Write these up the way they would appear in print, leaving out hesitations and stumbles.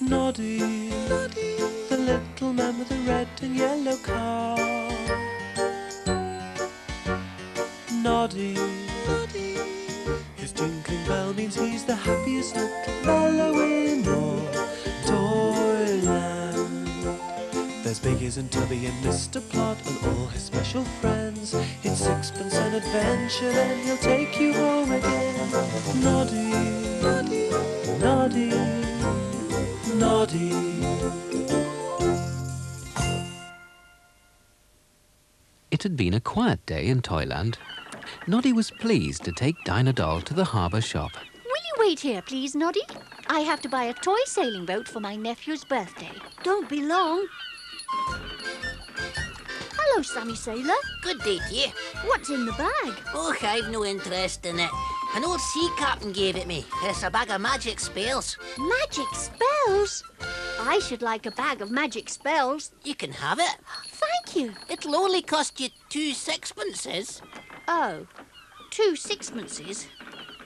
Noddy, the little man with the red and yellow car. Noddy, his tinkling bell means he's the happiest little fellow in all Toyland. There's Biggies and Tubby and Mr. Plot and all his special friends. It's sixpence an adventure, then he'll take you home again. Noddy, Noddy, Noddy. It had been a quiet day in Toyland. Noddy was pleased to take Dinah Doll to the harbour shop. Will you wait here, please, Noddy? I have to buy a toy sailing boat for my nephew's birthday. Don't be long. Hello, Sammy Sailor. Good day to you. What's in the bag? Oh, I've no interest in it. An old sea captain gave it me. It's a bag of magic spells. Magic spells? I should like a bag of magic spells. You can have it. Thank you. It'll only cost you 2 sixpences. Oh, 2 sixpences?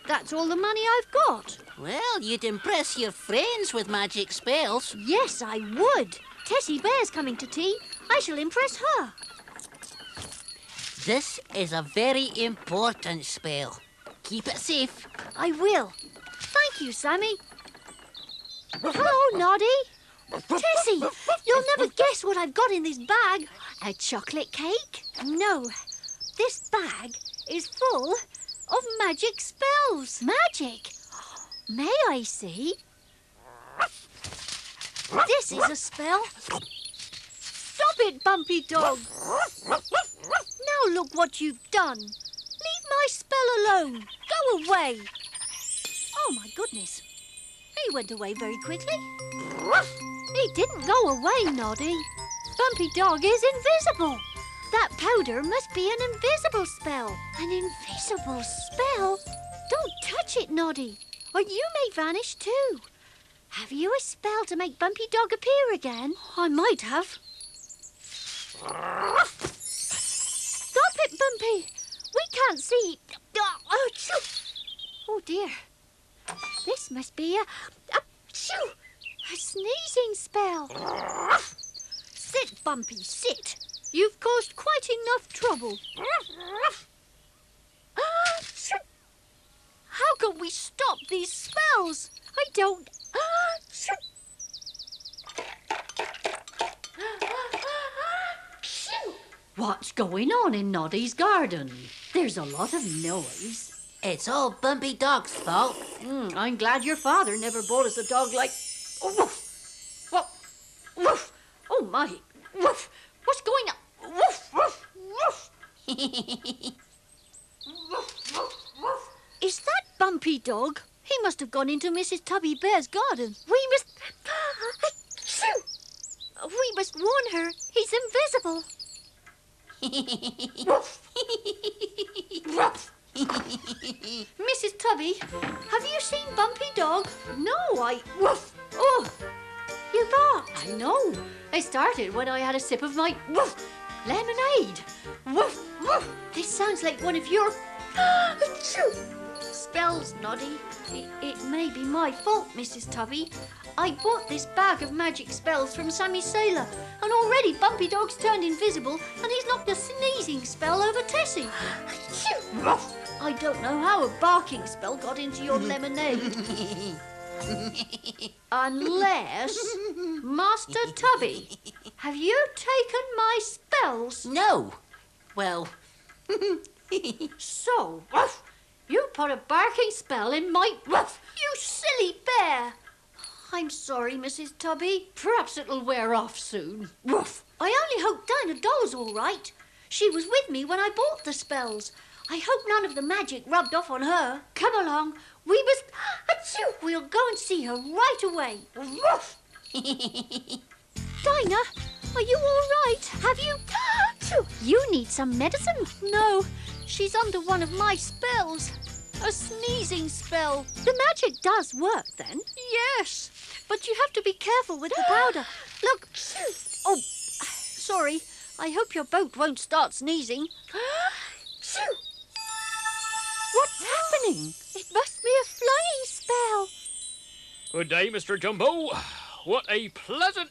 That's all the money I've got. Well, you'd impress your friends with magic spells. Yes, I would. Tessie Bear's coming to tea. I shall impress her. This is a very important spell. Keep it safe. I will. Thank you, Sammy. Hello, Noddy. Tessie, you'll never guess what I've got in this bag. A chocolate cake? No. This bag is full of magic spells. Magic? May I see? This is a spell. Stop it, Bumpy Dog. Now look what you've done. Leave my spell alone. Go away. Oh, my goodness. He went away very quickly. He didn't go away, Noddy. Bumpy Dog is invisible. That powder must be an invisible spell. An invisible spell? Don't touch it, Noddy, or you may vanish too. Have you a spell to make Bumpy Dog appear again? I might have. Stop it, Bumpy. We can't see. Oh, dear. This must be a sneezing spell. Sit, Bumpy, sit. You've caused quite enough trouble. How can we stop these spells? I don't... What's going on in Noddy's garden? There's a lot of noise. It's all Bumpy Dog's fault. I'm glad your father never bought us a dog like... Oh, woof! What? Woof! Oh, my! Woof! What's going on? Woof! Woof! Woof! Is that Bumpy Dog? He must have gone into Mrs. Tubby Bear's garden. We must warn her. He's invisible. Mrs. Tubby, have you seen Bumpy Dog? No, Woof! Oh, you've not? I know. I started when I had a sip of my lemonade. Woof! Woof! This sounds like one of your spells, Noddy. It may be my fault, Mrs. Tubby. I bought this bag of magic spells from Sammy Sailor, and already Bumpy Dog's turned invisible, and he's knocked a sneezing spell over Tessie. I don't know how a barking spell got into your lemonade. Unless... Master Tubby, have you taken my spells? No. Well... So, you put a barking spell in my... You silly bear! I'm sorry, Mrs. Tubby. Perhaps it'll wear off soon. Woof! I only hope Dinah Doll's all right. She was with me when I bought the spells. I hope none of the magic rubbed off on her. Come along. We must... We'll go and see her right away. Woof! Dinah, are you all right? Have you... You need some medicine? No, she's under one of my spells. A sneezing spell. The magic does work, then? Yes, but you have to be careful with the powder. Look. Oh, sorry. I hope your boat won't start sneezing. What's happening? It must be a flying spell. Good day, Mr. Jumbo. what a pleasant...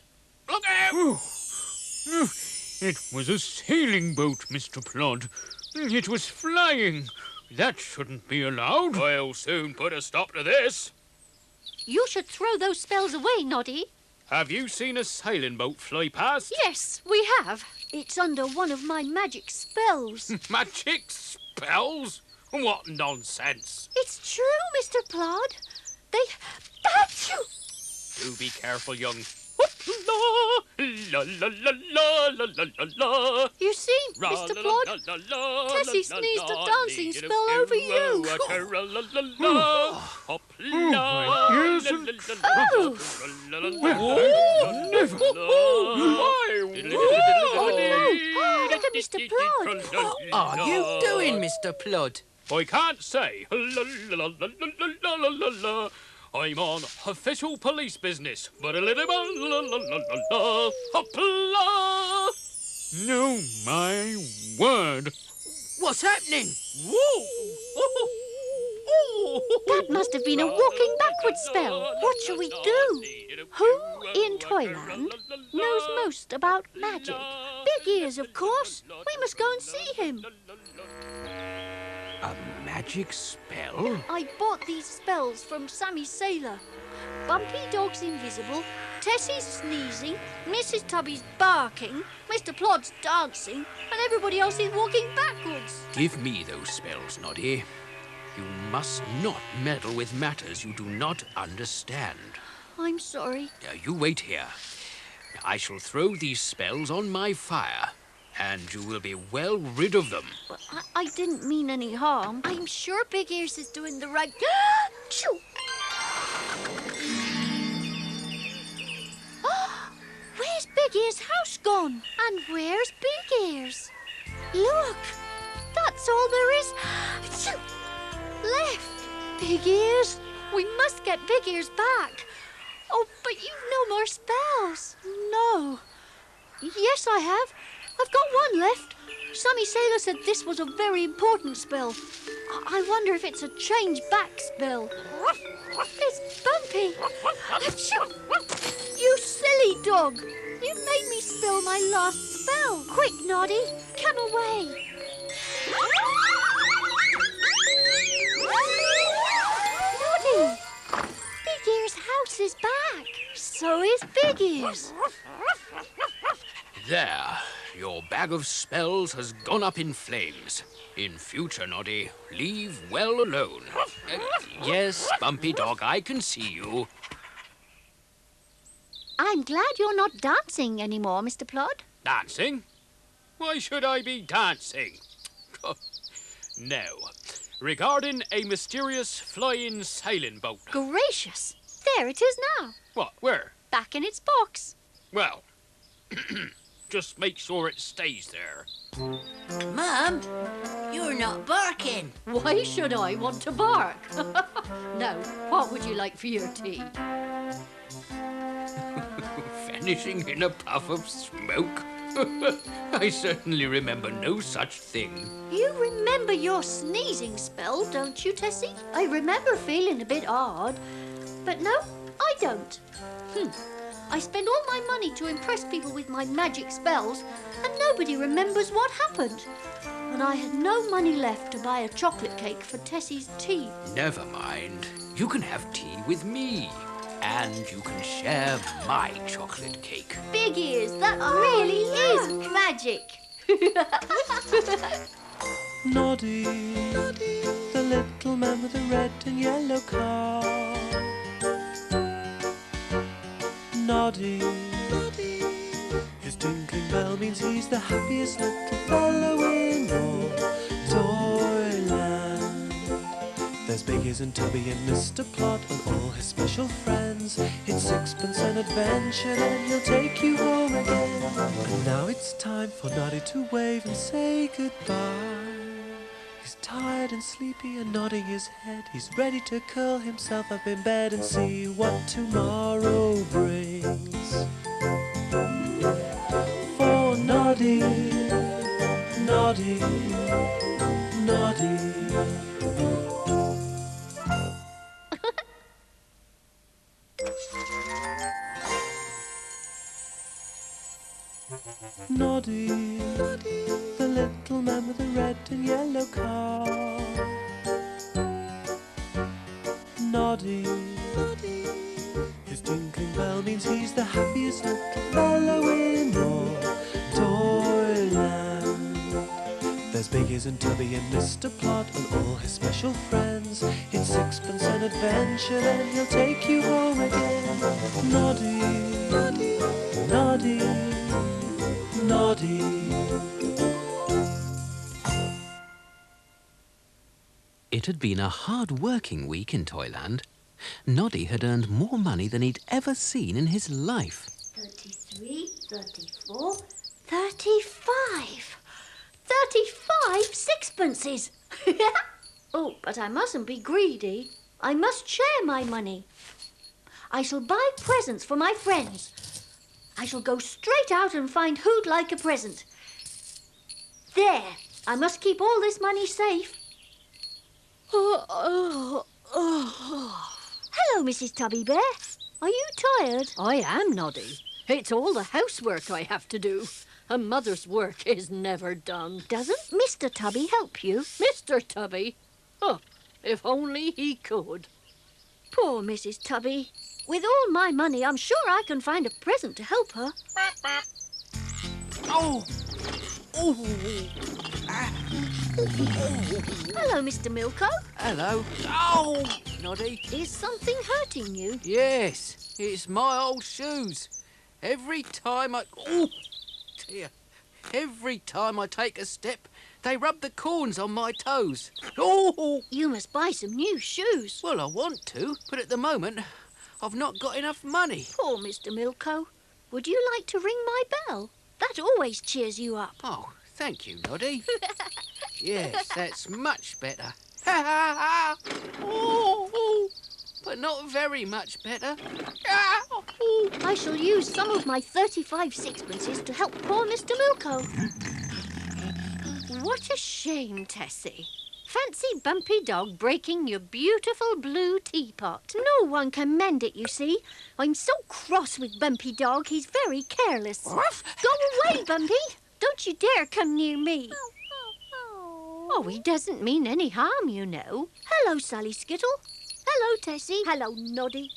Look out! It was a sailing boat, Mr. Plod. It was flying. That shouldn't be allowed. I'll soon put a stop to this. You should throw those spells away, Noddy. Have you seen a sailing boat fly past? Yes, we have. It's under one of my magic spells. Magic spells? What nonsense. It's true, Mr. Plod. They... Achoo! Do be careful, young. La la la la la la la la. You see, Mr. Plod, Tessie sneezed a dancing spell over you. Look at Mr. Plod. What are you doing, Mr. Plod? I can't say. I'm on official police business, but a little hoopla. No, my word. What's happening? That must have been a walking backwards spell. What shall we do? Who in Toyland knows most about magic? Big Ears, of course. We must go and see him. A magic spell? I bought these spells from Sammy Sailor. Bumpy Dog's invisible, Tessie's sneezing, Mrs. Tubby's barking, Mr. Plod's dancing, and everybody else is walking backwards. Give me those spells, Noddy. You must not meddle with matters you do not understand. I'm sorry. You wait here. I shall throw these spells on my fire, and you will be well rid of them. But I didn't mean any harm. I'm sure Big Ears is doing the right... Shoo! Where's Big Ears' house gone? And where's Big Ears? Look! That's all there is. Shoo! Left. Big Ears, we must get Big Ears back. Oh, but you've no more spells. No. Yes, I have. I've got one left. Sammy Sailor said this was a very important spell. I wonder if it's a change back spell. It's Bumpy. You silly dog. You made me spill my last spell. Quick, Noddy, come away. Noddy, Big Ears' house is back. So is Big Ears. There. Your bag of spells has gone up in flames. In future, Noddy, leave well alone. Yes, Bumpy Dog, I can see you. I'm glad you're not dancing anymore, Mr. Plod. Dancing? Why should I be dancing? No. Regarding a mysterious flying sailing boat. Gracious. There it is now. What? Where? Back in its box. Well, just make sure it stays there. Mum, you're not barking. Why should I want to bark? Now, what would you like for your tea? Vanishing in a puff of smoke? I certainly remember no such thing. You remember your sneezing spell, don't you, Tessie? I remember feeling a bit odd. But no, I don't. I spend all my money to impress people with my magic spells, and nobody remembers what happened. And I had no money left to buy a chocolate cake for Tessie's tea. Never mind. You can have tea with me. And you can share my chocolate cake. Big Ears, that really is magic. Noddy, the little man with the red and yellow car. Noddy, his tinkling bell means he's the happiest little fellow in all Toyland. There's Big Ears and Tubby and Mr. Plod and all his special friends. It's sixpence an adventure, then he'll take you home again. And now it's time for Noddy to wave and say goodbye. He's tired and sleepy and nodding his head. He's ready to curl himself up in bed and see what tomorrow brings. For Noddy, Noddy, Noddy. Noddy, the little man with the red and yellow car. Noddy, his tinkling bell means he's the happiest little fellow in all Toyland. There's Biggies and Tubby and Mr. Plod and all his special friends. It's sixpence an adventure, then he'll take you home again. Noddy, Noddy, Noddy. It had been a hard-working week in Toyland. Noddy had earned more money than he'd ever seen in his life. 33, 34, 35. 35 sixpences. Oh, but I mustn't be greedy. I must share my money. I shall buy presents for my friends. I shall go straight out and find who'd like a present. There. I must keep all this money safe. Hello, Mrs. Tubby Bear. Are you tired? I am, Noddy. It's all the housework I have to do. A mother's work is never done. Doesn't Mr. Tubby help you? Mr. Tubby? Oh, if only he could. Poor Mrs. Tubby. With all my money, I'm sure I can find a present to help her. Oh! Oh! Hello, Mr. Milko. Hello. Oh! Noddy. Is something hurting you? Yes, it's my old shoes. Every time I... Oh, dear. Every time I take a step, they rub the corns on my toes. Oh! You must buy some new shoes. Well, I want to, but at the moment, I've not got enough money. Poor Mr. Milko. Would you like to ring my bell? That always cheers you up. Oh, thank you, Noddy. Yes, that's much better. Ha ha ha! Oh, oh, but not very much better. Ah, oh. I shall use some of my 35 sixpences to help poor Mr. Milko. What a shame, Tessie. Fancy Bumpy Dog breaking your beautiful blue teapot. No one can mend it, you see. I'm so cross with Bumpy Dog, he's very careless. Go away, Bumpy. Don't you dare come near me. Oh, he doesn't mean any harm, you know. Hello, Sally Skittle. Hello, Tessie. Hello, Noddy.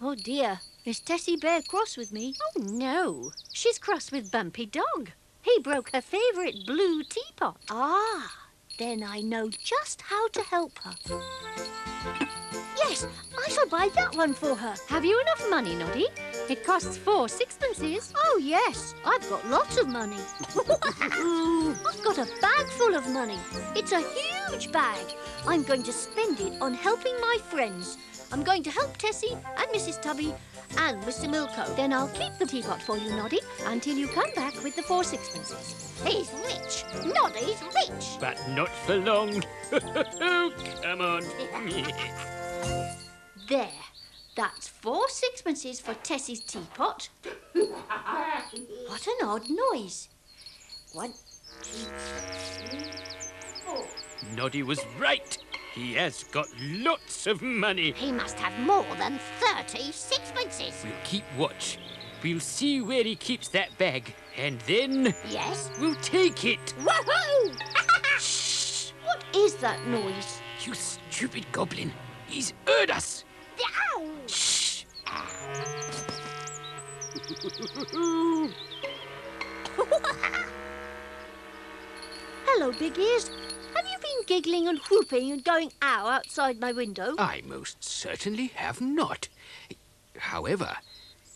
Oh, dear. Is Tessie Bear cross with me? Oh, no. She's cross with Bumpy Dog. He broke her favourite blue teapot. Ah, then I know just how to help her. Yes, I shall buy that one for her. Have you enough money, Noddy? It costs 4 sixpences. Oh, yes, I've got lots of money. I've got a bag full of money. It's a huge bag. I'm going to spend it on helping my friends. I'm going to help Tessie and Mrs. Tubby and Mr. Milko. Then I'll keep the teapot for you, Noddy, until you come back with the 4 sixpences. He's rich. Noddy's rich. But not for long. Come on. There. That's 4 sixpences for Tessie's teapot. What an odd noise. 1, 2, 3, 4. Noddy was right. He has got lots of money. He must have more than 30 sixpences. We'll keep watch. We'll see where he keeps that bag. And then Yes? we'll take it. Woohoo! Shh! What is that noise? You stupid goblin. He's heard us. Ow! Shh! Hello, Big Ears. Have you been giggling and whooping and going ow outside my window? I most certainly have not. However,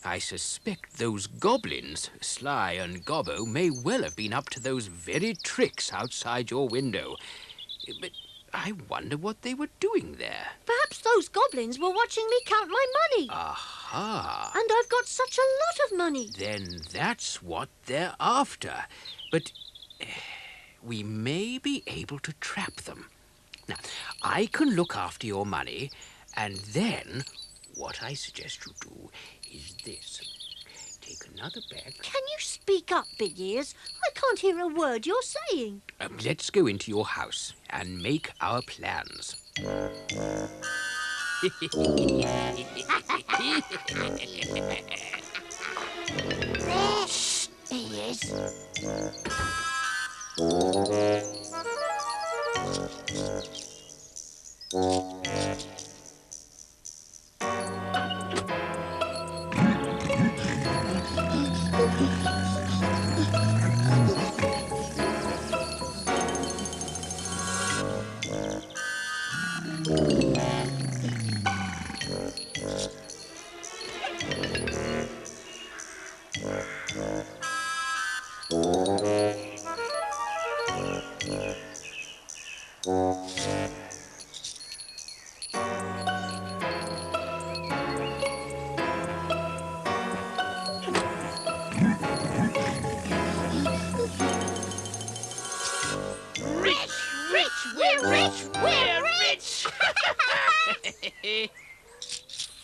I suspect those goblins, Sly and Gobbo, may well have been up to those very tricks outside your window. But I wonder what they were doing there. Perhaps those goblins were watching me count my money. Aha! And I've got such a lot of money. Then that's what they're after. But we may be able to trap them. Now, I can look after your money, and then what I suggest you do is this. Take another bag. Can you speak up, Big Ears? I can't hear a word you're saying. Let's go into your house and make our plans. Shh.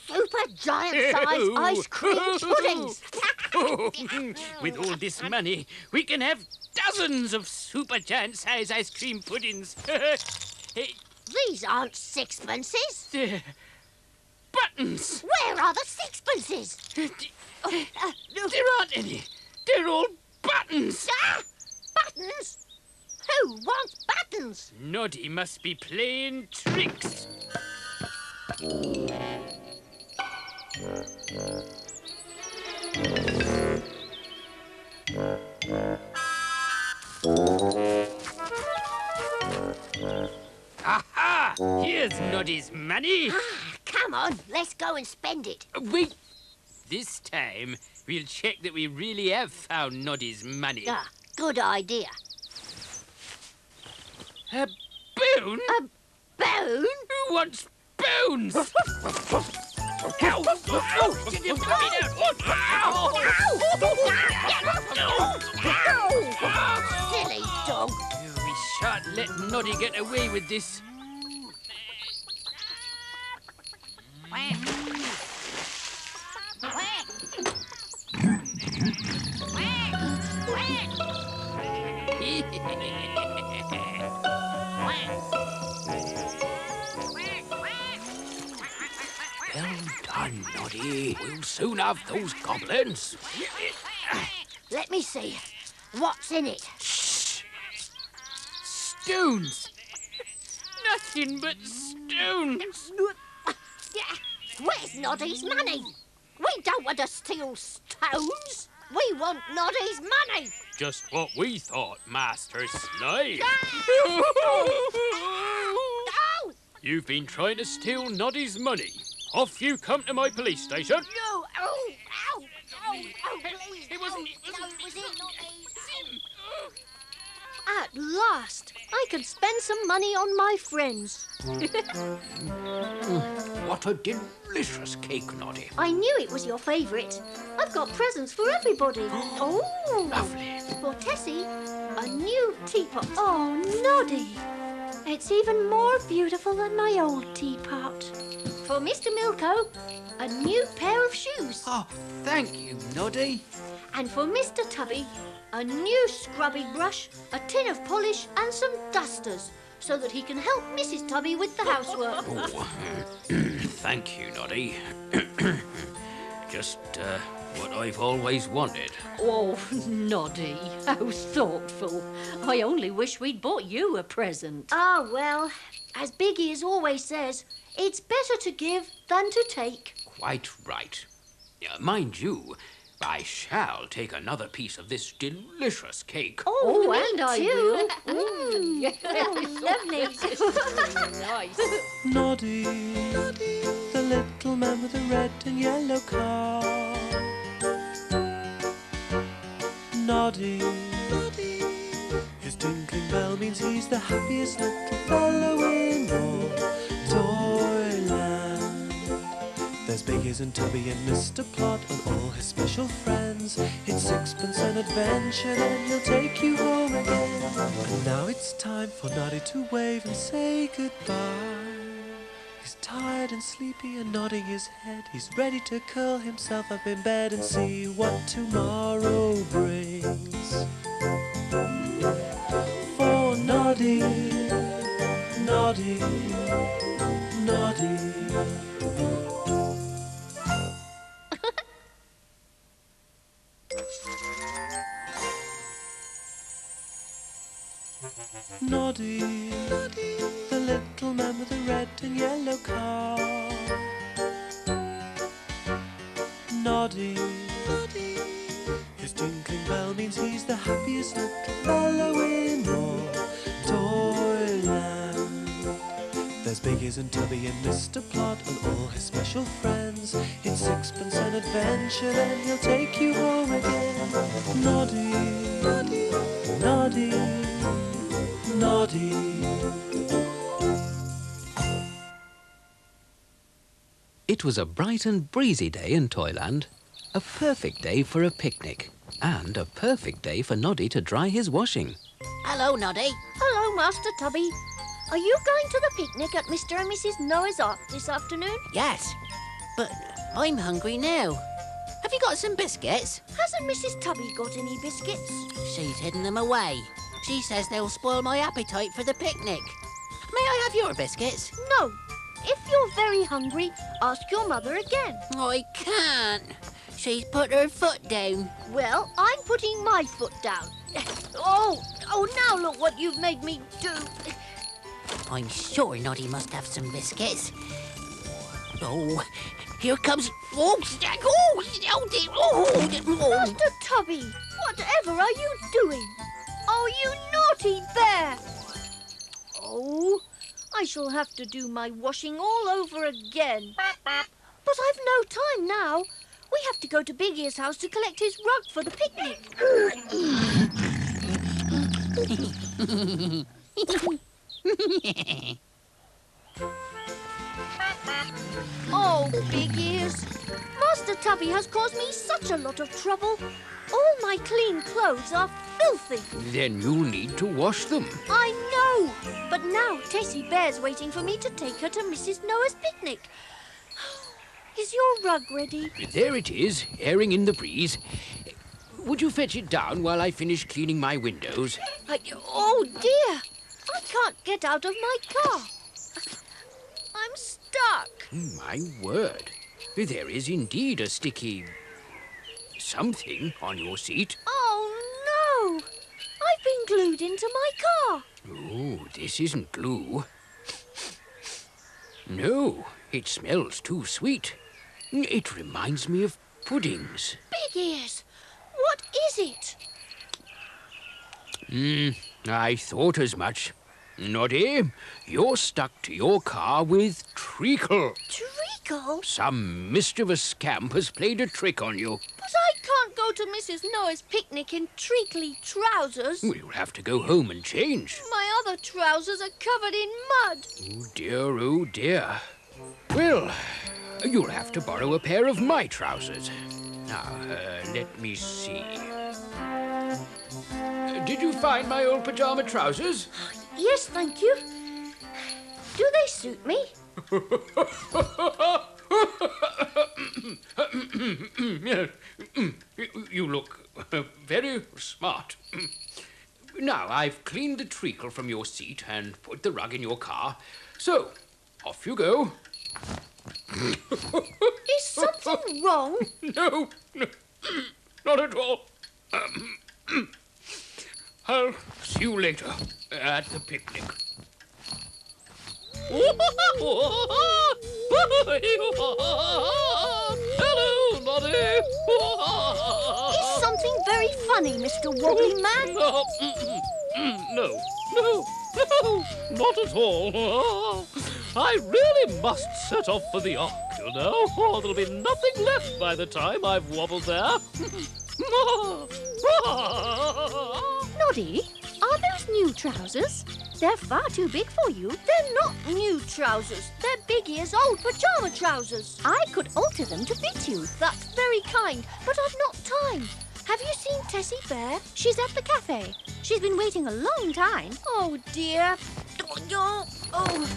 Super giant-sized ice cream puddings. With all this money, we can have dozens of super giant size ice cream puddings. These aren't sixpences. Buttons! Where are the sixpences? There aren't any. They're all buttons. Ah! Buttons? Who wants buttons? Noddy must be playing tricks. Aha! Here's Noddy's money. Come on, let's go and spend it. Wait. This time, we'll check that we really have found Noddy's money. Ah, good idea. A bone? A bone? Who wants bones? Ow! Ow! Did you put me down? Ow! Silly dog. We shan't let Noddy get away with this. Well done, Noddy. We'll soon have those goblins. Let me see. What's in it? Stones. Nothing but stones. Where's Noddy's money? We don't want to steal stones. We want Noddy's money. Just what we thought, Master Slide. Oh! You've been trying to steal Noddy's money. Off you come to my police station. No! Oh! Ow! Oh! Oh! Please! It wasn't. No, it was it, Noddy. At last, I can spend some money on my friends. What a delicious cake, Noddy. I knew it was your favourite. I've got presents for everybody. Oh! Lovely. For Tessie, a new teapot. Oh, Noddy! It's even more beautiful than my old teapot. For Mr. Milko, a new pair of shoes. Oh, thank you, Noddy. And for Mr. Tubby, a new scrubby brush, a tin of polish and some dusters, so that he can help Mrs. Tubby with the housework. Oh, thank you, Noddy. Just what I've always wanted. Oh, Noddy, how thoughtful. I only wish we'd bought you a present. Ah, well, as Biggie as always says, it's better to give than to take. Quite right. Mind you, I shall take another piece of this delicious cake. Oh, and I will. Lovely. Nice. Noddy, the little man with the red and yellow car. Noddy, his tinkling bell means he's the happiest little fellow in all Toyland. There's Biggies and Tubby and Mr. Plot and all his special friends. It's sixpence an adventure, then he'll take you home again. And now it's time for Noddy to wave and say goodbye. He's tired and sleepy and nodding his head. He's ready to curl himself up in bed and see what tomorrow brings. For Noddy, Noddy, Noddy. Noddy, the little man with the red and yellow car. Noddy, his tinkling bell means 'cause he's the happiest little fellow in all Toyland. There's Biggies and Tubby and Mr. Plod and all his special friends. It's sixpence an adventure, then he'll take you home again. Noddy, Noddy, Noddy, Noddy. It was a bright and breezy day in Toyland. A perfect day for a picnic. And a perfect day for Noddy to dry his washing. Hello, Noddy. Hello, Master Tubby. Are you going to the picnic at Mr. and Mrs. Noah's Ark this afternoon? Yes, but I'm hungry now. Have you got some biscuits? Hasn't Mrs. Tubby got any biscuits? She's hidden them away. She says they'll spoil my appetite for the picnic. May I have your biscuits? No. If you're very hungry, ask your mother again. I can't. She's put her foot down. Well, I'm putting my foot down. Oh, now look what you've made me do. I'm sure Noddy must have some biscuits. Oh, here comes... Oh, Master Tubby, whatever are you doing? Oh, you naughty bear! Oh, I shall have to do my washing all over again. But I've no time now. We have to go to Big Ear's house to collect his rug for the picnic. Oh, Big Ears. Master Tubby has caused me such a lot of trouble. All my clean clothes are filthy. Then you'll need to wash them. I know. But now Tessie Bear's waiting for me to take her to Mrs. Noah's picnic. Is your rug ready? There it is, airing in the breeze. Would you fetch it down while I finish cleaning my windows? Oh, dear. I can't get out of my car. I'm stuck. My word. There is indeed a sticky... something on your seat. Oh, no. I've been glued into my car. Oh, this isn't glue. No, it smells too sweet. It reminds me of puddings. Big Ears, what is it? I thought as much. Noddy, you're stuck to your car with treacle. Treacle? Some mischievous scamp has played a trick on you. But I can't go to Mrs. Noah's picnic in treacly trousers. You'll have to go home and change. My other trousers are covered in mud. Oh, dear, oh, dear. Well, you'll have to borrow a pair of my trousers. Now, let me see. Did you find my old pajama trousers? Yes, thank you. Do they suit me? You look very smart. Now, I've cleaned the treacle from your seat and put the rug in your car. So, off you go. Is something wrong? No, not at all. I'll see you later at the picnic. Hello, Noddy. Is something very funny, Mr. Wobbly Man? No, not at all. I really must set off for the Ark, you know, or there'll be nothing left by the time I've wobbled there. Noddy, are those new trousers? They're far too big for you. They're not new trousers. They're Big Ear's old pajama trousers. I could alter them to fit you. That's very kind, but I've not time. Have you seen Tessie Bear? She's at the cafe. She's been waiting a long time. Oh, dear. Oh.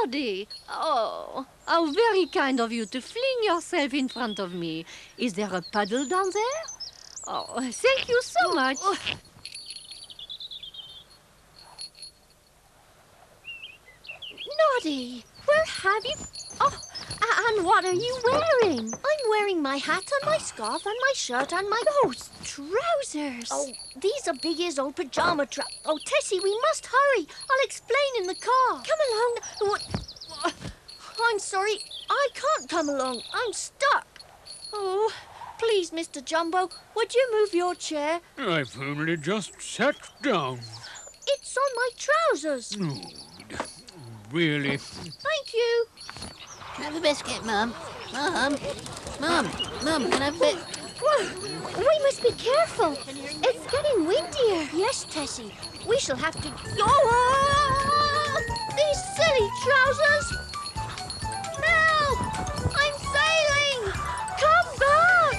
Noddy, oh, how very kind of you to fling yourself in front of me. Is there a puddle down there? Oh, thank you so much. Noddy, where have you... Oh, and what are you wearing? I'm wearing my hat and my scarf and my shirt and my... Those trousers. Oh, these are Big Ear's old pajama trousers. Oh, Tessie, we must hurry. I'll explain in the car. Come along. I'm sorry. I can't come along. I'm stuck. Oh, Please, Mr. Jumbo, would you move your chair? I've only just sat down. It's on my trousers. Really? Thank you. Have a biscuit, Mum. Mum, can I have a bit? We must be careful. It's getting windier. Yes, Tessie. We shall have to... Oh! These silly trousers! Help! I'm sailing! Come back!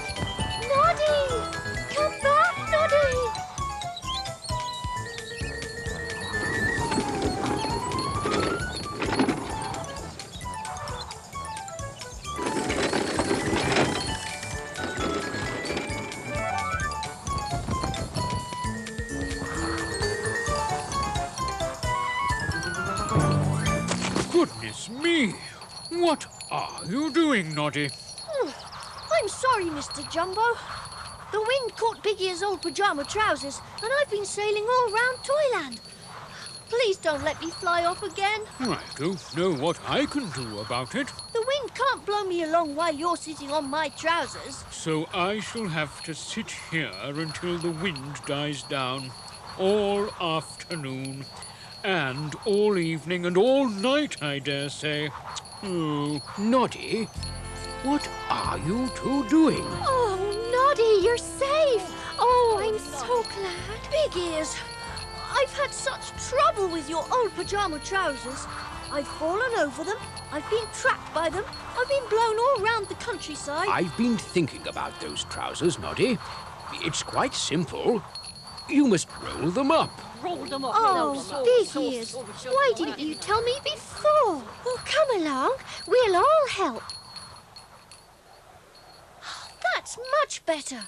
Noddy! Come back, Noddy! Goodness me! What are you doing, Noddy? I'm sorry, Mr. Jumbo. The wind caught Biggie's old pyjama trousers, and I've been sailing all round Toyland. Please don't let me fly off again. I don't know what I can do about it, The wind can't blow me along while you're sitting on my trousers. so I shall have to sit here until the wind dies down. All afternoon, and all evening, and all night, I dare say. Oh, Noddy, what are you two doing? Oh, Noddy, you're safe. Oh, I'm so glad. Big Ears, I've had such trouble with your old pyjama trousers. I've fallen over them. I've been trapped by them. I've been blown all round the countryside. I've been thinking about those trousers, Noddy. It's quite simple. You must roll them up. Roll them up. Oh, Big Ears, why didn't you tell me before? Well, come along. We'll all help. That's much better.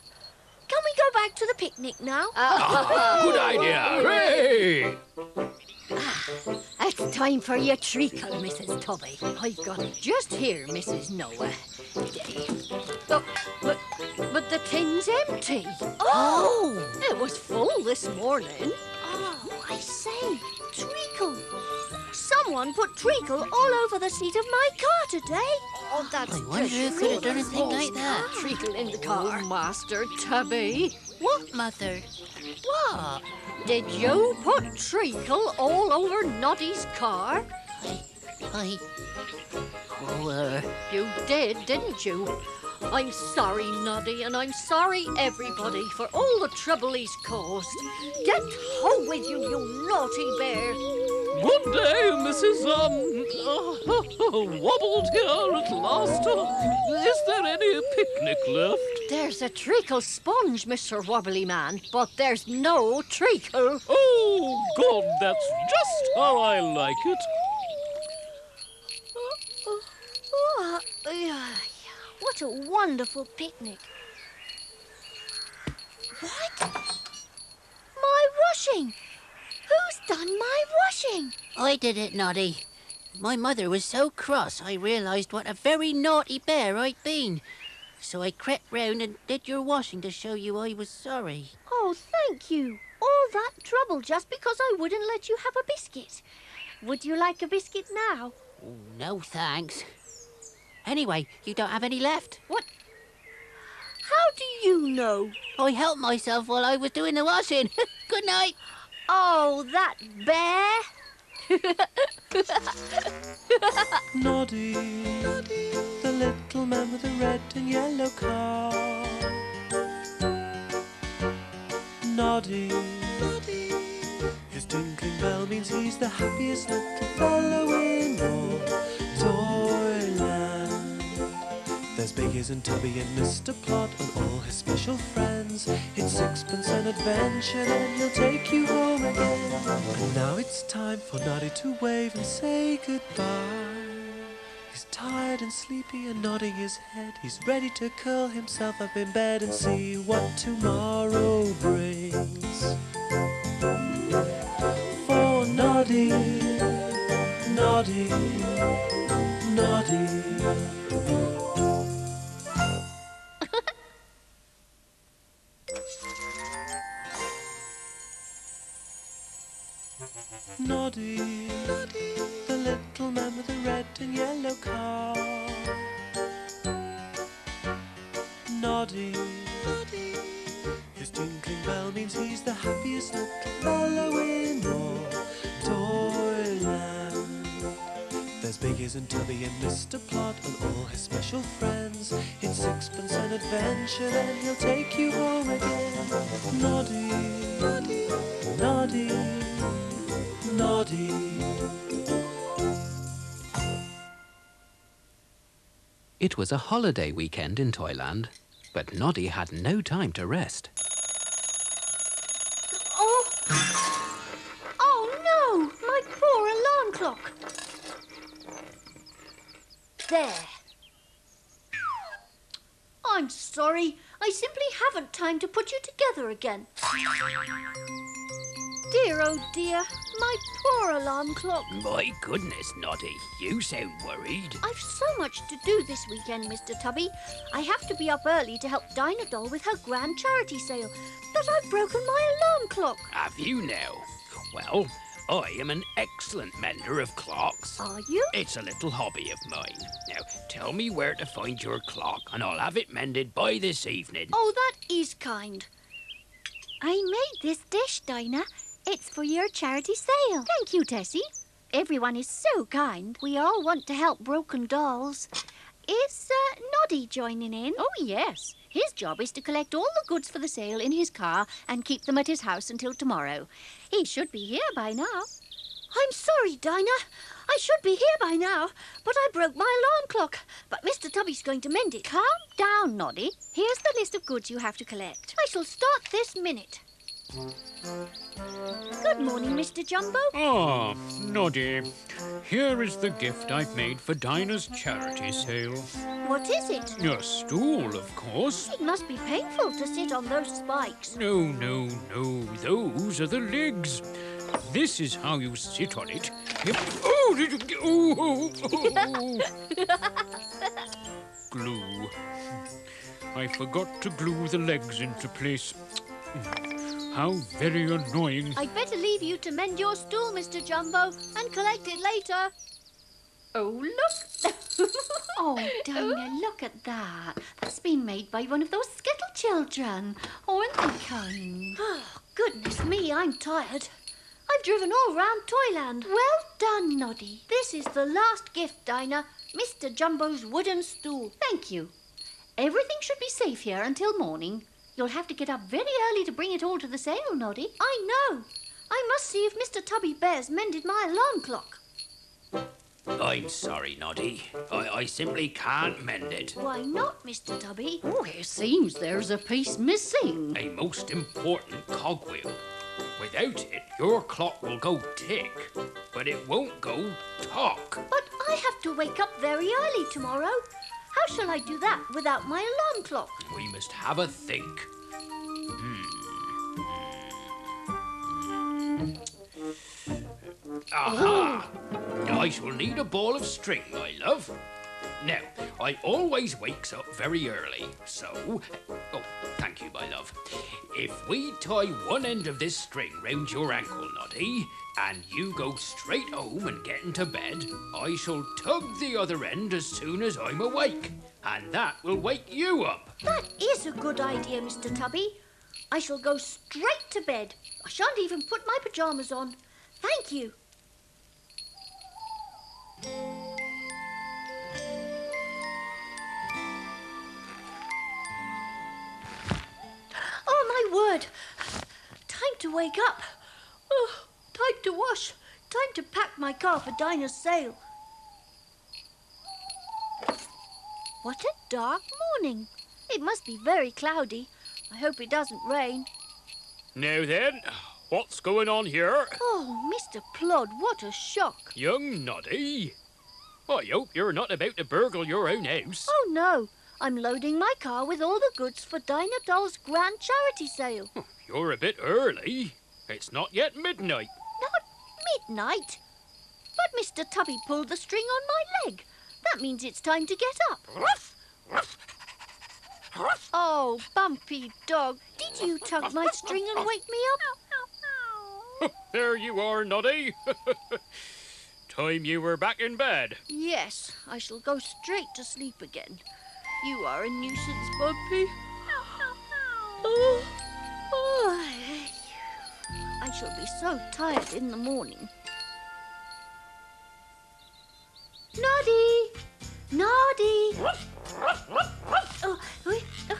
Can we go back to the picnic now? Good idea. Hooray! It's time for your treacle, Mrs. Tubby. I've got it just here, Mrs. Noah. Oh, but the tin's empty. Oh! It was full this morning. Oh, I say, treacle. Someone put treacle all over the seat of my car today. Oh, that's I wonder who could have done a thing like that. Treacle in the car. Oh, Master Tubby. What, Mother? What? Did you put treacle all over Noddy's car? You did, didn't you? I'm sorry, Noddy, and I'm sorry, everybody, for all the trouble he's caused. Get home with you, you naughty bear. Good day, Mrs. Wobbled here at last. Is there any picnic left? There's a treacle sponge, Mr. Wobbly Man, but there's no treacle. Oh, God, that's just how I like it. What a wonderful picnic. What? My washing. Who's done my washing? I did it, Noddy. My mother was so cross I realised what a very naughty bear I'd been. So I crept round and did your washing to show you I was sorry. Oh, thank you. All that trouble just because I wouldn't let you have a biscuit. Would you like a biscuit now? Oh, no thanks. Anyway, you don't have any left. What? How do you know? I helped myself while I was doing the washing. Good night. Oh, that bear. Noddy, the little man with the red and yellow car. Noddy, his tinkling bell means he's the happiest little fellow in all Toyland. There's Biggies and Tubby and Mr. Plot and all his special friends. It's sixpence an adventure, then he'll take you home again. And now it's time for Noddy to wave and say goodbye. He's tired and sleepy and nodding his head. He's ready to curl himself up in bed and see what tomorrow brings. For Noddy, Noddy, Noddy. Noddy, the little man with the red and yellow car. Noddy. His tinkling bell means he's the happiest little fellow in all Toyland. There's Biggies and Tubby and Mr. Plod and all his special friends. It's sixpence an adventure, then he'll take you home again. Noddy, Noddy, Noddy, Noddy. It was a holiday weekend in Toyland, but Noddy had no time to rest. Oh no! My poor alarm clock. There. I'm sorry. I simply haven't time to put you together again. Dear, oh dear, my poor alarm clock. My goodness, Noddy, you sound worried. I've so much to do this weekend, Mr. Tubby. I have to be up early to help Dinah Doll with her grand charity sale. But I've broken my alarm clock. Have you now? Well, I am an excellent mender of clocks. Are you? It's a little hobby of mine. Now, tell me where to find your clock and I'll have it mended by this evening. Oh, that is kind. I made this dish, Dinah. It's for your charity sale. Thank you, Tessie. Everyone is so kind. We all want to help broken dolls. Is Noddy joining in? Oh, yes. His job is to collect all the goods for the sale in his car and keep them at his house until tomorrow. He should be here by now. I'm sorry, Dinah. I should be here by now, but I broke my alarm clock. But Mr. Tubby's going to mend it. Calm down, Noddy. Here's the list of goods you have to collect. I shall start this minute. Good morning, Mr. Jumbo. Ah, Noddy. Here is the gift I've made for Dinah's charity sale. What is it? A stool, of course. It must be painful to sit on those spikes. No, no, no. Those are the legs. This is how you sit on it. Yep. Oh, did you... Oh, oh, oh. Glue. I forgot to glue the legs into place. How very annoying. I'd better leave you to mend your stool, Mr. Jumbo, and collect it later. Oh, look. Oh, Dinah, look at that. That's been made by one of those Skittle children. Aren't they kind? Oh, goodness me, I'm tired. I've driven all round Toyland. Well done, Noddy. This is the last gift, Dinah. Mr. Jumbo's wooden stool. Thank you. Everything should be safe here until morning. You'll have to get up very early to bring it all to the sale, Noddy. I know. I must see if Mr. Tubby Bear's mended my alarm clock. I'm sorry, Noddy. I simply can't mend it. Why not, Mr. Tubby? Oh, it seems there's a piece missing. A most important cogwheel. Without it, your clock will go tick, but it won't go tock. But I have to wake up very early tomorrow. How shall I do that without my alarm clock? We must have a think. Aha! I shall need a ball of string, my love. Now, I always wakes up very early, so... Oh, thank you, my love. If we tie one end of this string round your ankle, Noddy, and you go straight home and get into bed, I shall tug the other end as soon as I'm awake, and that will wake you up. That is a good idea, Mr. Tubby. I shall go straight to bed. I shan't even put my pyjamas on. Thank you. Oh, my word. Time to wake up. Oh, time to wash. Time to pack my car for Dinah's sale. What a dark morning. It must be very cloudy. I hope it doesn't rain. Now then, what's going on here? Oh, Mr. Plod, what a shock. Young Noddy. I hope you're not about to burgle your own house. Oh, no. I'm loading my car with all the goods for Dinah Doll's grand charity sale. You're a bit early. It's not yet midnight. Not midnight. But Mr. Tubby pulled the string on my leg. That means it's time to get up. Oh, Bumpy Dog, did you tug my string and wake me up? There you are, Noddy. Time you were back in bed. Yes, I shall go straight to sleep again. You are a nuisance, Bumpy. Oh, I shall be so tired in the morning. Noddy! Noddy!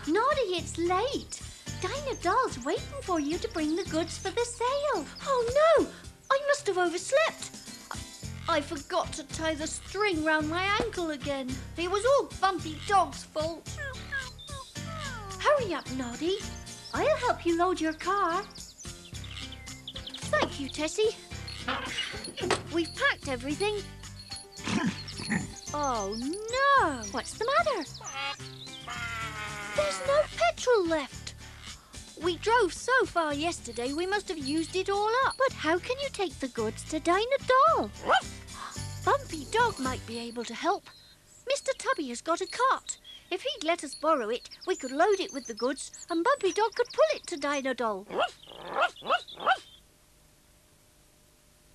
Noddy, it's late. Dinah Doll's waiting for you to bring the goods for the sale. Oh, no! I must have overslept. I forgot to tie the string round my ankle again. It was all Bumpy Dog's fault. Hurry up, Noddy. I'll help you load your car. Thank you, Tessie. We've packed everything. Oh, no. What's the matter? There's no petrol left. We drove so far yesterday, we must have used it all up. But how can you take the goods to Dinah Doll? Bumpy Dog might be able to help. Mr. Tubby has got a cart. If he'd let us borrow it, we could load it with the goods and Bumpy Dog could pull it to Dinah Doll.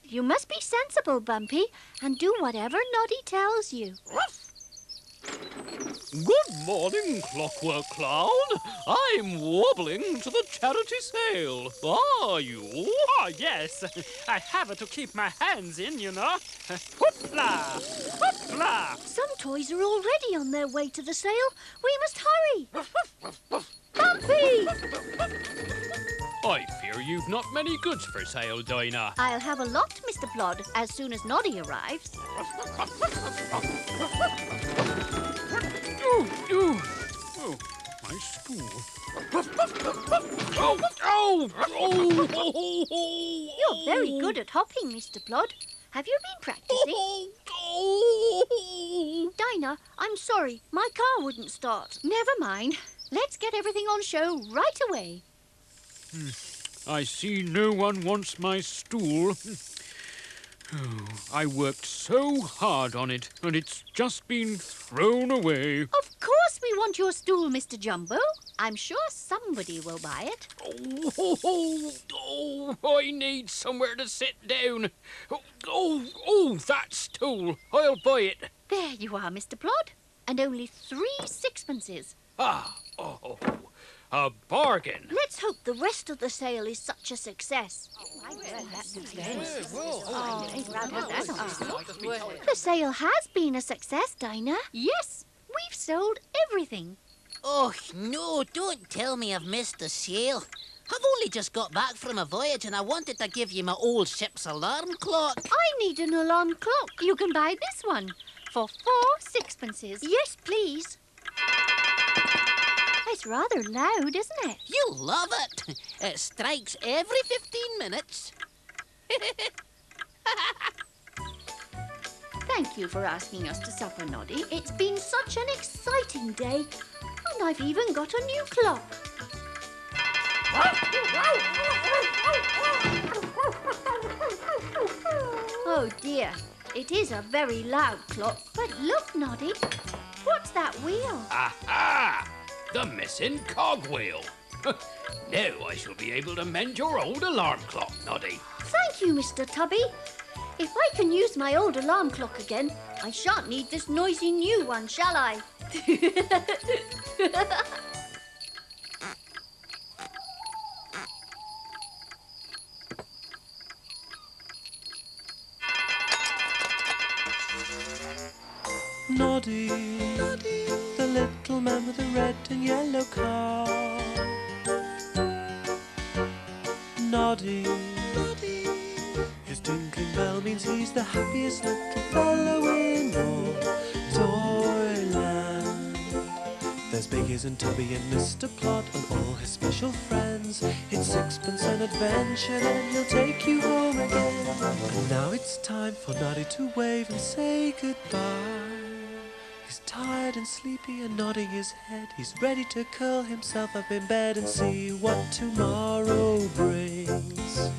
You must be sensible, Bumpy, and do whatever Noddy tells you. Good morning, Clockwork Clown. I'm wobbling to the charity sale. Are you? Oh, yes. I have it to keep my hands in, you know. Hoopla! Hoopla! Some toys are already on their way to the sale. We must hurry. Bumpy! I fear you've not many goods for sale, Dinah. I'll have a lot, Mr. Plod, as soon as Noddy arrives. Oh, my stool. You're very good at hopping, Mr. Plod. Have you been practicing? Dinah, I'm sorry. My car wouldn't start. Never mind. Let's get everything on show right away. I see no one wants my stool. Oh, I worked so hard on it, and it's just been thrown away. Of course we want your stool, Mr. Jumbo. I'm sure somebody will buy it. I need somewhere to sit down. That stool. I'll buy it. There you are, Mr. Plod. And only 3 sixpences. A bargain. Let's hope the rest of the sale is such a success. The sale has been a success, Dinah. Yes, we've sold everything. Oh, no, don't tell me I've missed the sale. I've only just got back from a voyage and I wanted to give you my old ship's alarm clock. I need an alarm clock. You can buy this one for 4 sixpences. Yes, please. It's rather loud, isn't it? You'll love it. It strikes every 15 minutes. Thank you for asking us to supper, Noddy. It's been such an exciting day. And I've even got a new clock. Oh, dear. It is a very loud clock. But look, Noddy. What's that wheel? Aha! The missing cogwheel. Now I shall be able to mend your old alarm clock, Noddy. Thank you, Mr. Tubby. If I can use my old alarm clock again, I shan't need this noisy new one, shall I? Noddy, the little man with the red and yellow car. Noddy, his tinkling bell means he's the happiest little fellow in all Toyland. There's Biggies and Tubby and Mr. Plod and all his special friends. It's sixpence an adventure, then he'll take you home again. And now it's time for Noddy to wave and say goodbye. He's tired and sleepy and nodding his head. He's ready to curl himself up in bed and see what tomorrow brings.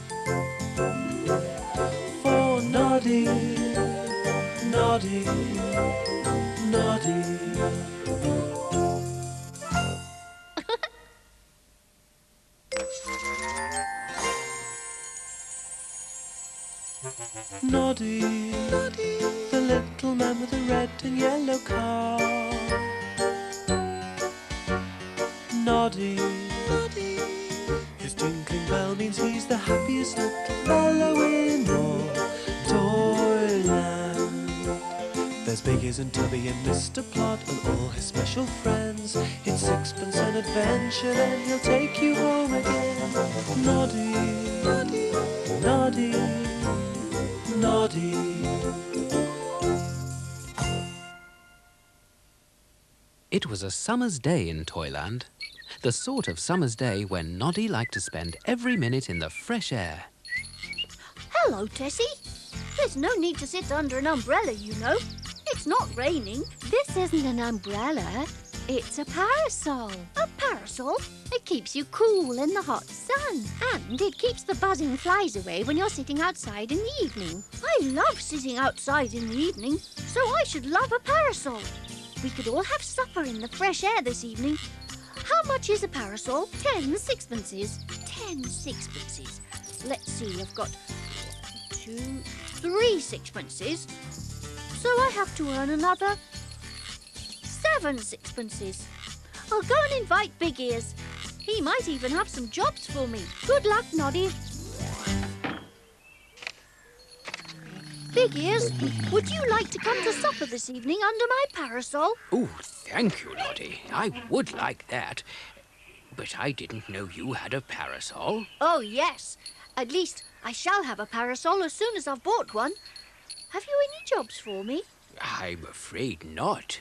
For Noddy, Noddy, Noddy. Noddy, the little man with the red and yellow car. Noddy. His tinkling bell means he's the happiest little fellow in all Toyland. There's Biggies and Tubby and Mr. Plod and all his special friends. It's sixpence an adventure, then he'll take you home again. Noddy, Noddy, Noddy, Noddy. It was a summer's day in Toyland. The sort of summer's day when Noddy liked to spend every minute in the fresh air. Hello, Tessie. There's no need to sit under an umbrella, you know. It's not raining. This isn't an umbrella. It's a parasol. A parasol? It keeps you cool in the hot sun. And it keeps the buzzing flies away when you're sitting outside in the evening. I love sitting outside in the evening, so I should love a parasol. We could all have supper in the fresh air this evening. How much is a parasol? 10 sixpences. 10 sixpences. Let's see, I've got 2, 3 sixpences. So I have to earn another 7 sixpences. I'll go and invite Big Ears. He might even have some jobs for me. Good luck, Noddy. Big Ears, would you like to come to supper this evening under my parasol? Oh, thank you, Noddy. I would like that. But I didn't know you had a parasol. Oh, yes. At least I shall have a parasol as soon as I've bought one. Have you any jobs for me? I'm afraid not.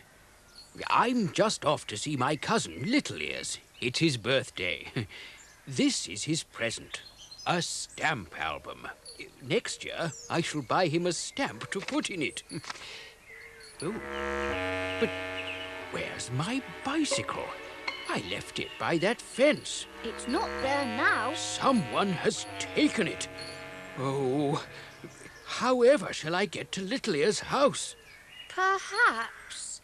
I'm just off to see my cousin, Little Ears. It's his birthday. This is his present, a stamp album. Next year, I shall buy him a stamp to put in it. Oh, but where's my bicycle? I left it by that fence. It's not there now. Someone has taken it. Oh, however shall I get to Little Ears' house? Perhaps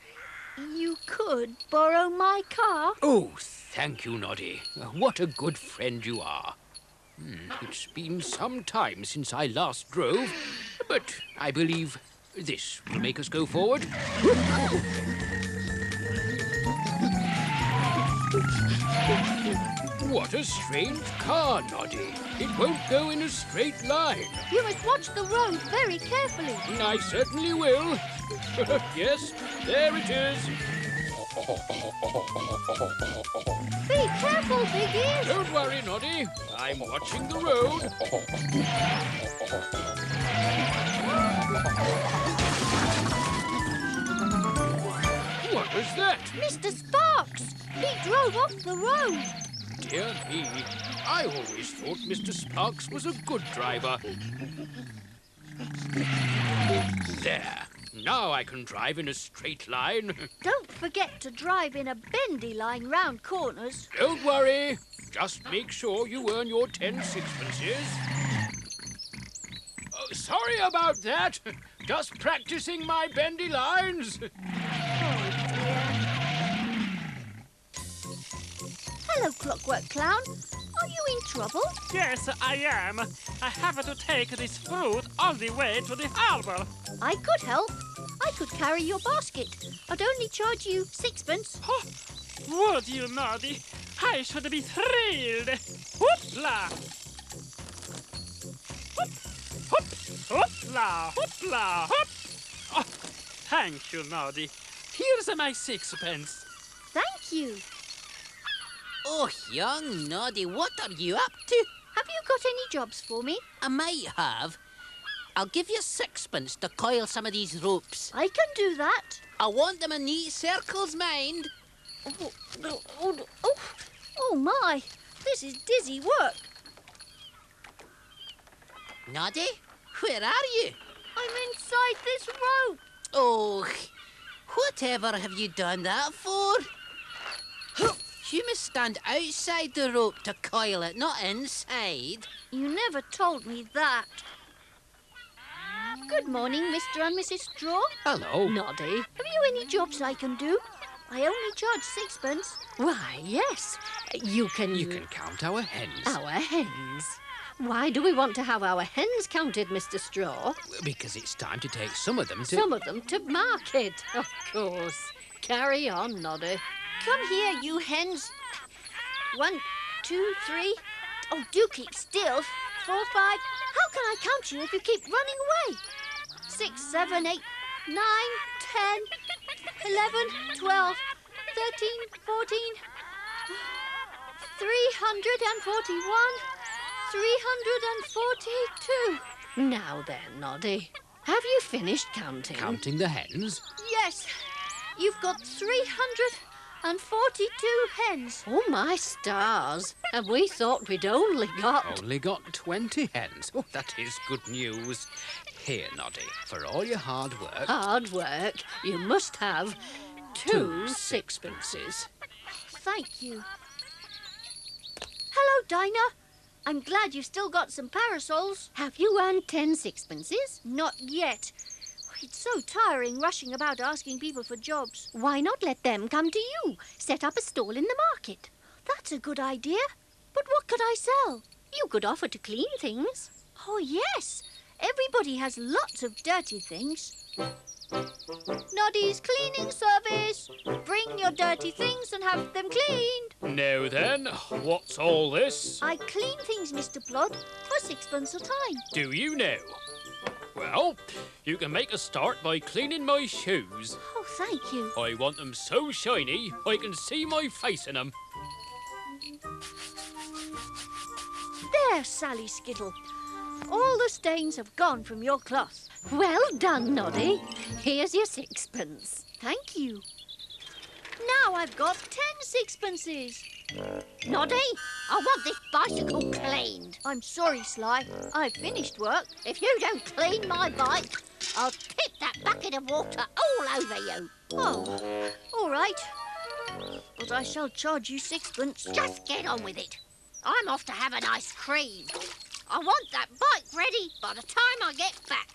you could borrow my car. Oh, thank you, Noddy. What a good friend you are. It's been some time since I last drove, but I believe this will make us go forward. What a strange car, Noddy. It won't go in a straight line. You must watch the road very carefully. I certainly will. Yes, there it is. Be careful, Big Ears. Don't worry, Noddy. I'm watching the road. What was that? Mr. Sparks. He drove off the road. Dear me. I always thought Mr. Sparks was a good driver. There. Now I can drive in a straight line. Don't forget to drive in a bendy line round corners. Don't worry. Just make sure you earn your 10 sixpences. Oh, sorry about that. Just practicing my bendy lines. Hello, Clockwork Clown. Are you in trouble? Yes, I am. I have to take this fruit all the way to the harbor. I could help. I could carry your basket. I'd only charge you 6pence. Oh, would you, Noddy? I should be thrilled. Hoopla! Hoop, hoop, hoopla, hoopla, hoop. Oh, thank you, Noddy. Here's my 6pence. Thank you. Oh, young Noddy, what are you up to? Have you got any jobs for me? I might have. I'll give you 6pence to coil some of these ropes. I can do that. I want them in neat circles, mind. Oh my. This is dizzy work. Noddy, where are you? I'm inside this rope. Oh, whatever have you done that for? You must stand outside the rope to coil it, not inside. You never told me that. Good morning, Mr. and Mrs. Straw. Hello. Noddy. Have you any jobs I can do? I only charge 6pence. Why, yes. You can count our hens. Our hens. Why do we want to have our hens counted, Mr. Straw? Because it's time to take some of them to... Some of them to market, of course. Carry on, Noddy. Come here, you hens. 1, 2, 3. Oh, do keep still. 4, 5. How can I count you if you keep running away? 6, 7, 8, 9, 10, 11, 12, 13, 14, 341, 342. Now then, Noddy, have you finished counting? Counting the hens? Yes, you've got 342 hens. Oh, my stars. And we thought we'd only got... Only got 20 hens. Oh, that is good news. Here, Noddy, for all your hard work. Hard work. You must have 2 sixpences. Thank you. Hello, Dinah. I'm glad you've still got some parasols. Have you earned 10 sixpences? Not yet. It's so tiring rushing about asking people for jobs. Why not let them come to you? Set up a stall in the market. That's a good idea. But what could I sell? You could offer to clean things. Oh, yes. Everybody has lots of dirty things. Noddy's cleaning service. Bring your dirty things and have them cleaned. Now then, what's all this? I clean things, Mr. Plod, for 6 a time. Do you know? Well, you can make a start by cleaning my shoes. Oh, thank you. I want them so shiny I can see my face in them. There, Sally Skittle. All the stains have gone from your cloth. Well done, Noddy. Here's your sixpence. Thank you. Now I've got 10 sixpences. Noddy, I want this bicycle cleaned. I'm sorry, Sly. I've finished work. If you don't clean my bike, I'll tip that bucket of water all over you. Oh, all right. But I shall charge you 6pence. Just get on with it. I'm off to have an ice cream. I want that bike ready by the time I get back.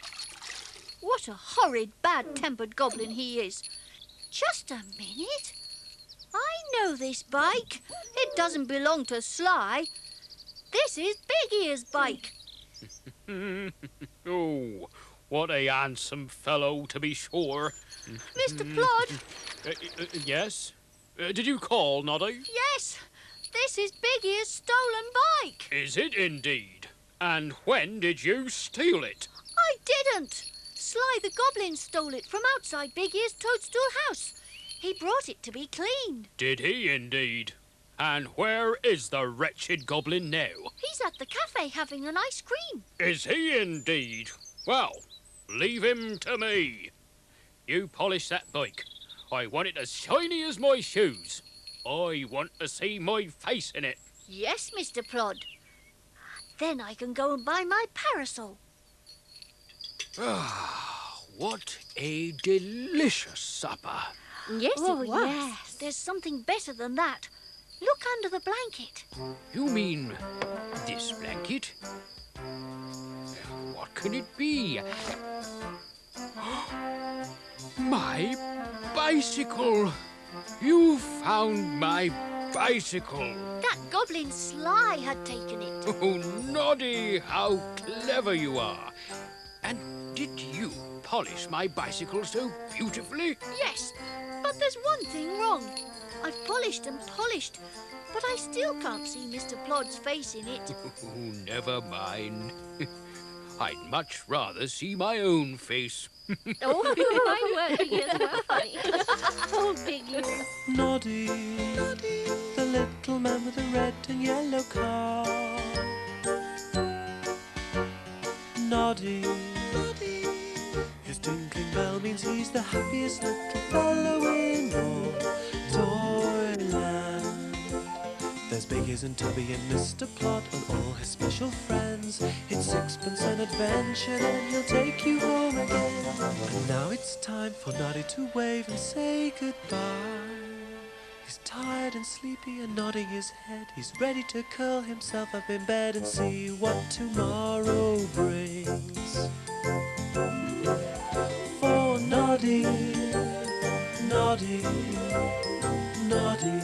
What a horrid, bad-tempered goblin he is. Just a minute. I know this bike. It doesn't belong to Sly. This is Big Ear's bike. Oh, what a handsome fellow, to be sure. Mr. Plod. Yes? Did you call, Noddy? Yes, this is Big Ear's stolen bike. Is it indeed? And when did you steal it? I didn't. Sly the Goblin stole it from outside Big Ear's toadstool house. He brought it to be cleaned. Did he indeed? And where is the wretched goblin now? He's at the cafe having an ice cream. Is he indeed? Well, leave him to me. You polish that bike. I want it as shiny as my shoes. I want to see my face in it. Yes, Mr. Plod. Then I can go and buy my parasol. What a delicious supper. Yes, Oh, it was. yes. There's something better than that. Look under the blanket. You mean this blanket? What can it be? My bicycle! You found my bicycle! That goblin Sly had taken it. Oh, Noddy, how clever you are! And did you polish my bicycle so beautifully? Yes, but there's one thing wrong. I've polished and polished, but I still can't see Mr. Plod's face in it. Oh, never mind. I'd much rather see my own face. Oh, my word, yes, well funny. Oh, Big Ear. Noddy, the little man with the red and yellow car. Noddy, his tinkling bell means he's the happiest little fellow in all Toyland. There's Biggies and Tubby and Mr. Plod and all his special friends. It's 6pence an adventure, then he'll take you home again. And now it's time for Noddy to wave and say goodbye. He's tired and sleepy and nodding his head. He's ready to curl himself up in bed and see what tomorrow brings. For Noddy, Noddy, Noddy.